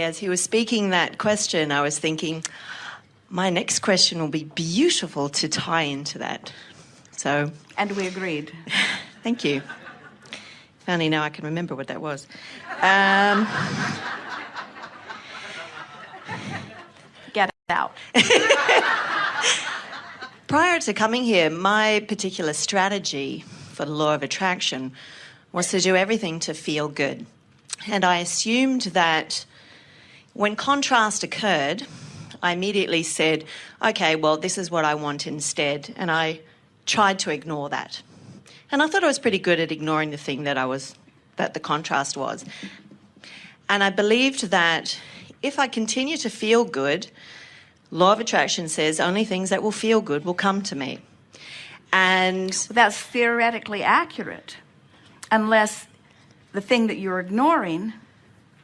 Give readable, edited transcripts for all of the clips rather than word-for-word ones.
as he was speaking that question, I was thinking, my next question will be beautiful to tie into that. So, and we agreed. Thank you. If only now I can remember what that was. Get out. Prior to coming here, my particular strategy for the law of attraction was to do everything to feel good. And I assumed that when contrast occurred, I immediately said, okay, well, this is what I want instead. And I tried to ignore that. And I thought I was pretty good at ignoring the thing that the contrast was. And I believed that if I continue to feel good, law of attraction says only things that will feel good will come to me. And that's theoretically accurate, unless the thing that you're ignoring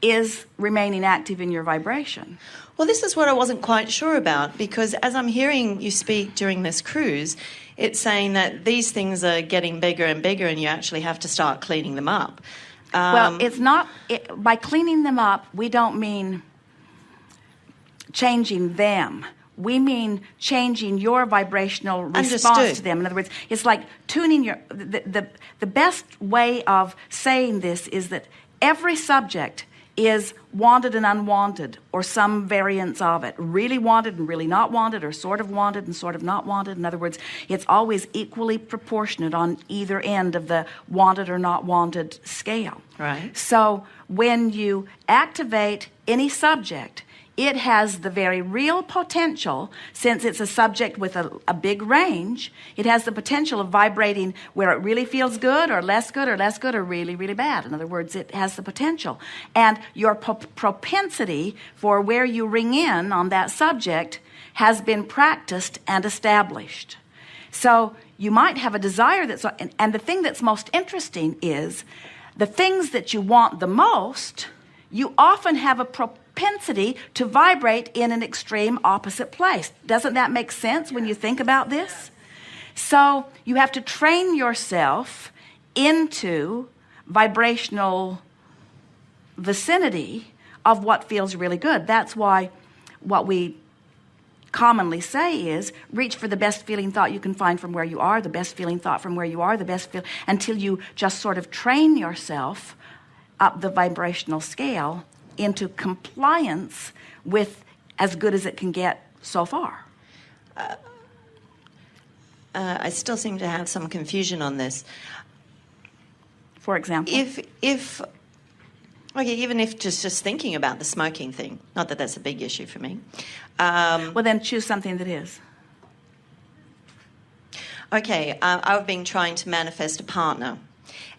is remaining active in your vibration. Well, this is what I wasn't quite sure about, because as I'm hearing you speak during this cruise, it's saying that these things are getting bigger and bigger and you actually have to start cleaning them up. Well, it's not, by cleaning them up, we don't mean changing them. We mean changing your vibrational response to them. In other words, it's like tuning your... The best way of saying this is that every subject is wanted and unwanted, or some variants of it. Really wanted and really not wanted, or sort of wanted and sort of not wanted. In other words, it's always equally proportionate on either end of the wanted or not wanted scale. Right. So when you activate any subject, it has the very real potential, since it's a subject with a big range, it has the potential of vibrating where it really feels good or less good or really, really bad. In other words, it has the potential. And your propensity for where you ring in on that subject has been practiced and established. So you might have a desire that's, and the thing that's most interesting is the things that you want the most, you often have a propensity to vibrate in an extreme opposite place. Doesn't that make sense when you think about this? So you have to train yourself into vibrational vicinity of what feels really good. That's why what we commonly say is reach for the best feeling thought you can find from where you are, the best feeling thought from where you are, the best feel, until you just sort of train yourself up the vibrational scale into compliance with as good as it can get so far. I still seem to have some confusion on this. For example? Even if just thinking about the smoking thing, not that that's a big issue for me. Well, then choose something that is. Okay, I've been trying to manifest a partner.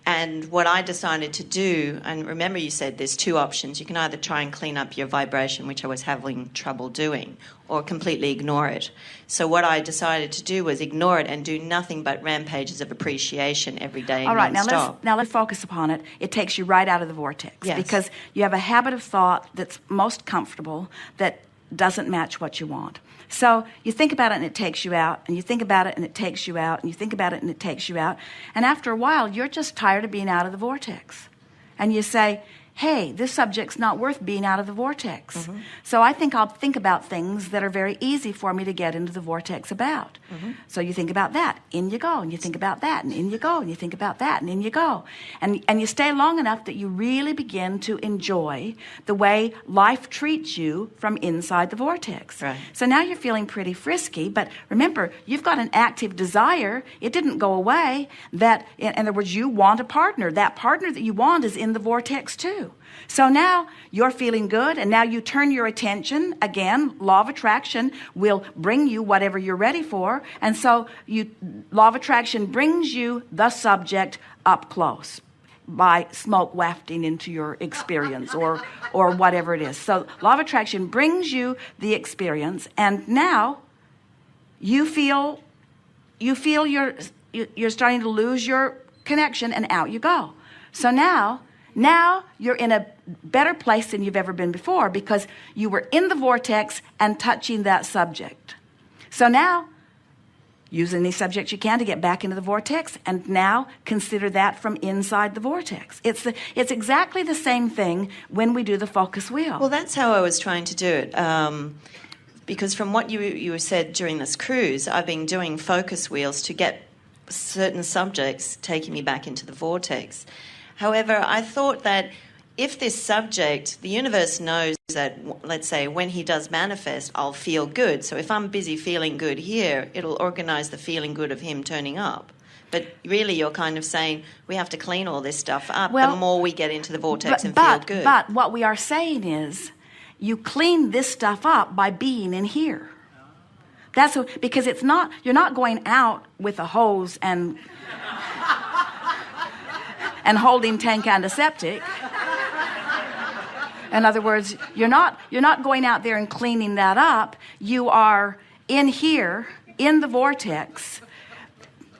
And what I decided to do, and remember you said there's two options. You can either try and clean up your vibration, which I was having trouble doing, or completely ignore it. So what I decided to do was ignore it and do nothing but rampages of appreciation every day. All right, non-stop. now let's focus upon it. It takes you right out of the vortex. Yes. Because you have a habit of thought that's most comfortable that doesn't match what you want. So you think about it and it takes you out, and you think about it and it takes you out, and you think about it and it takes you out. And after a while, you're just tired of being out of the vortex. And you say, hey, this subject's not worth being out of the vortex. Mm-hmm. So I think I'll think about things that are very easy for me to get into the vortex about. Mm-hmm. So you think about that, in you go, and you think about that, and in you go, and you think about that, and in you go. And you stay long enough that you really begin to enjoy the way life treats you from inside the vortex. Right. So now you're feeling pretty frisky, but remember, you've got an active desire. It didn't go away. That, in other words, you want a partner. That partner that you want is in the vortex too. So now you're feeling good, and now you turn your attention, again, law of attraction will bring you whatever you're ready for, and so law of attraction brings you the subject up close by smoke wafting into your experience or whatever it is. So law of attraction brings you the experience, and now you feel you're starting to lose your connection, and out you go. So now you're in a better place than you've ever been before, because you were in the vortex and touching that subject. So now Use any subject you can to get back into the vortex, and now consider that from inside the vortex. It's exactly the same thing when we do the focus wheel. Well, that's how I was trying to do it. Because from what you said during this cruise, I've been doing focus wheels to get certain subjects taking me back into the vortex. However, I thought that if this subject, the universe knows that, let's say, when he does manifest, I'll feel good. So if I'm busy feeling good here, it'll organize the feeling good of him turning up. But really, you're kind of saying we have to clean all this stuff up the more we get into the vortex and feel good. But what we are saying is you clean this stuff up by being in here. That's because it's not, you're not going out with a hose and holding tank antiseptic. In other words, you're not going out there and cleaning that up. You are in here, in the vortex,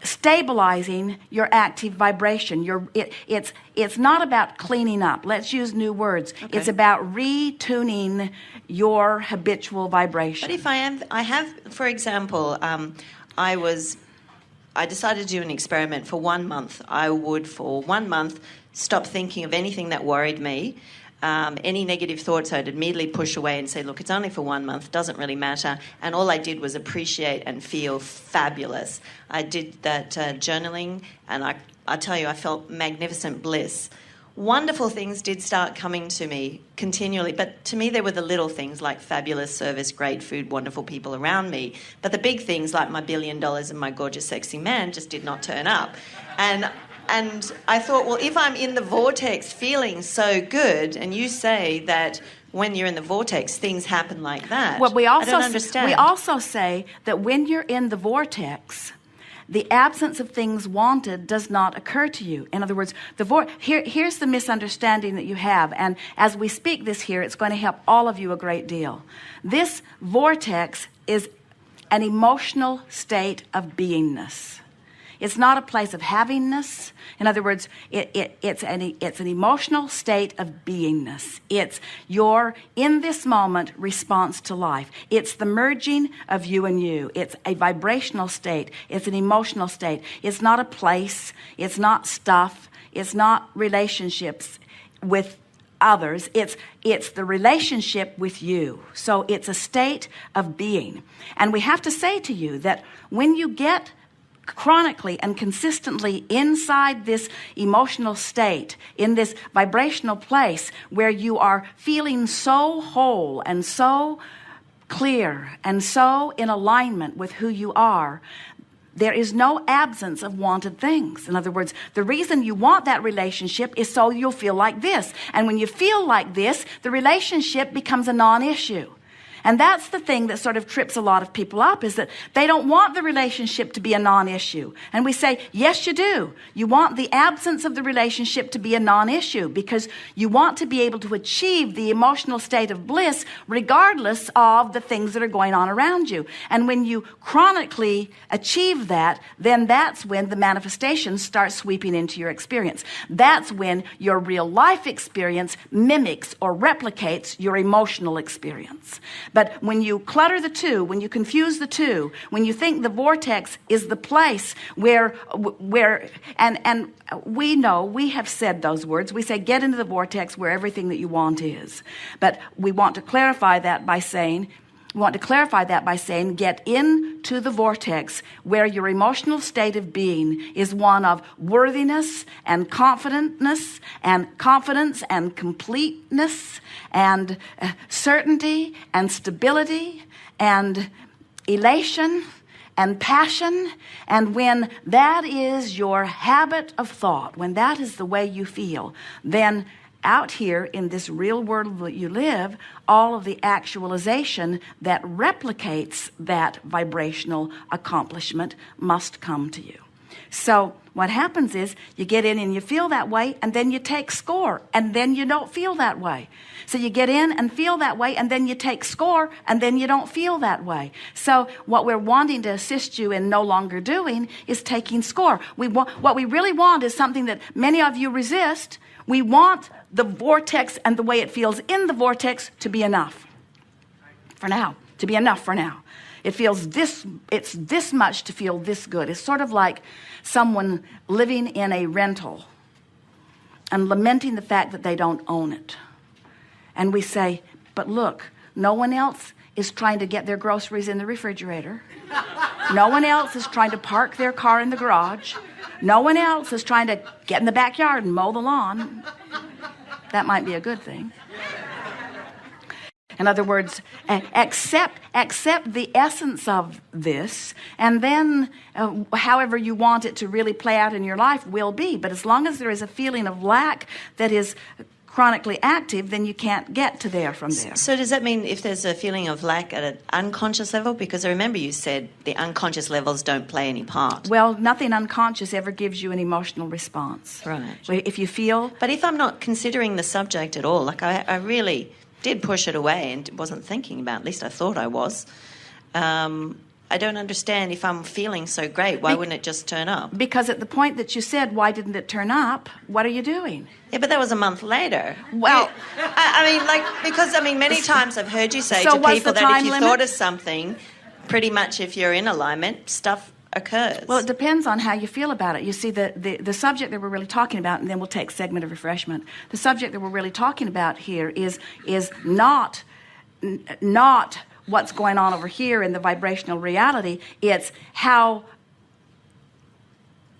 stabilizing your active vibration. It's not about cleaning up. Let's use new words. Okay. It's about retuning your habitual vibration. But if I have, for example, I decided to do an experiment for 1 month. I would, for 1 month, stop thinking of anything that worried me. Any negative thoughts I'd immediately push away and say, look, it's only for 1 month, doesn't really matter. And all I did was appreciate and feel fabulous. I did that journaling, and I tell you, I felt magnificent bliss. Wonderful things did start coming to me continually, but to me they were the little things like fabulous service, great food, wonderful people around me. But the big things like my $1 billion and my gorgeous, sexy man just did not turn up. And I thought, well, if I'm in the vortex feeling so good, and you say that when you're in the vortex, things happen like that. Well, I don't understand. We also say that when you're in the vortex, the absence of things wanted does not occur to you. In other words, here's the misunderstanding that you have. And as we speak this here, it's going to help all of you a great deal. This vortex is an emotional state of beingness. It's not a place of havingness. In other words, it's an emotional state of beingness. It's your, in this moment, response to life. It's the merging of you and you. It's a vibrational state. It's an emotional state. It's not a place. It's not stuff. It's not relationships with others. It's the relationship with you. So it's a state of being. And we have to say to you that when you get chronically and consistently inside this emotional state, in this vibrational place where you are feeling so whole and so clear and so in alignment with who you are, there is no absence of wanted things. In other words, the reason you want that relationship is so you'll feel like this. And when you feel like this, the relationship becomes a non-issue. And that's the thing that sort of trips a lot of people up, is that they don't want the relationship to be a non-issue. And we say, yes, you do. You want the absence of the relationship to be a non-issue because you want to be able to achieve the emotional state of bliss regardless of the things that are going on around you. And when you chronically achieve that, then that's when the manifestations start sweeping into your experience. That's when your real life experience mimics or replicates your emotional experience. But when you clutter the two, when you confuse the two, when you think the vortex is the place where and we know, we have said those words. We say, get into the vortex where everything that you want is. But we want to clarify that by saying, get into the vortex where your emotional state of being is one of worthiness and confidence and completeness and certainty and stability and elation and passion. And when that is your habit of thought, when that is the way you feel, then out here in this real world that you live, all of the actualization that replicates that vibrational accomplishment must come to you. So what happens is you get in and you feel that way, and then you take score, and then you don't feel that way. So you get in and feel that way, and then you take score, and then you don't feel that way. So what we're wanting to assist you in no longer doing is taking score. What we really want is something that many of you resist. We want the vortex and the way it feels in the vortex to be enough. For now. to be enough for now. It feels it's this much to feel this good. It's sort of like someone living in a rental and lamenting the fact that they don't own it. And we say, but look, no one else is trying to get their groceries in the refrigerator. No one else is trying to park their car in the garage. No one else is trying to get in the backyard and mow the lawn. That might be a good thing. In other words, accept the essence of this, and then however you want it to really play out in your life will be. But as long as there is a feeling of lack that is chronically active, then you can't get to there from there. So does that mean if there's a feeling of lack at an unconscious level? Because I remember you said the unconscious levels don't play any part. Well, nothing unconscious ever gives you an emotional response. Right. If you feel... But if I'm not considering the subject at all, like I really did push it away and wasn't thinking about it, at least I thought I was, I don't understand if I'm feeling so great, why wouldn't it just turn up? Because at the point that you said, why didn't it turn up, what are you doing? Yeah, but that was a month later. Well, because many times I've heard you say so to people that if you limit? thought of something, pretty much if you're in alignment, stuff occurs. Well, it depends on how you feel about it. You see, the subject that we're really talking about, and then we'll take a segment of refreshment. The subject that we're really talking about here is not what's going on over here in the vibrational reality. It's how,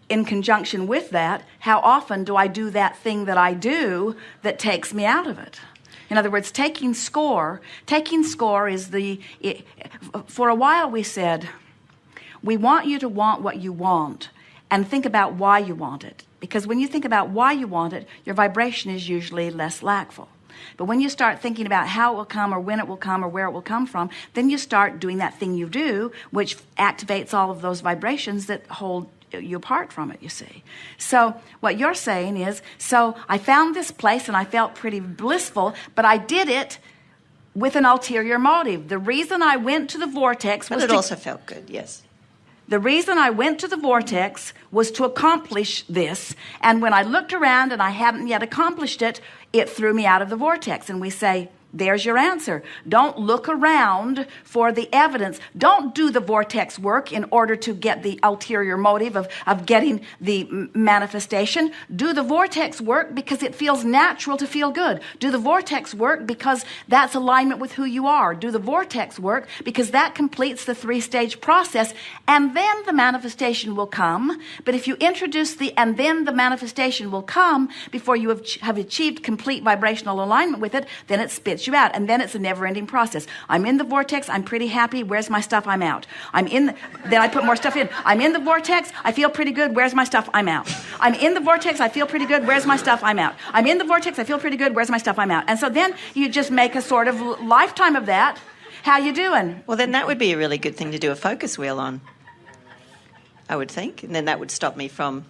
in conjunction with that, how often do I do that thing that I do that takes me out of it? In other words, taking score is for a while we said, we want you to want what you want and think about why you want it. Because when you think about why you want it, your vibration is usually less lackful. But when you start thinking about how it will come or when it will come or where it will come from, then you start doing that thing you do, which activates all of those vibrations that hold you apart from it, you see. So what you're saying is, so I found this place and I felt pretty blissful, but I did it with an ulterior motive. The reason I went to the vortex was But it also felt good, yes. The reason I went to the vortex was to accomplish this. And when I looked around and I hadn't yet accomplished it, it threw me out of the vortex. And we say, there's your answer. Don't look around for the evidence. Don't do the vortex work in order to get the ulterior motive of getting the manifestation. Do the vortex work because it feels natural to feel good. Do the vortex work because that's alignment with who you are. Do the vortex work because that completes the 3-stage process, and then the manifestation will come. But if you introduce and then the manifestation will come before you have achieved complete vibrational alignment with it, then it spits you out, and then it's a never-ending process. I'm in the vortex, I'm pretty happy, where's my stuff? I'm out. Then I put more stuff in. I'm in the vortex, I feel pretty good, where's my stuff? I'm out. I'm in the vortex, I feel pretty good, where's my stuff? I'm out. I'm in the vortex, I feel pretty good, where's my stuff? I'm out. And so then you just make a sort of lifetime of that. How you doing? Well, then that would be a really good thing to do a focus wheel on, I would think, and then that would stop me from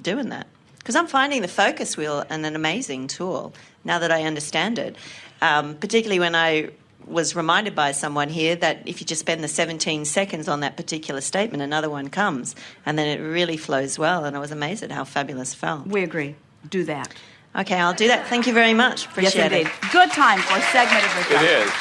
doing that. Because I'm finding the focus wheel an amazing tool now that I understand it. Particularly when I was reminded by someone here that if you just spend the 17 seconds on that particular statement, another one comes, and then it really flows well. And I was amazed at how fabulous it felt. We agree. Do that. Okay, I'll do that. Thank you very much. Appreciate yes, indeed. it. Good time for a segment of reflection. It is.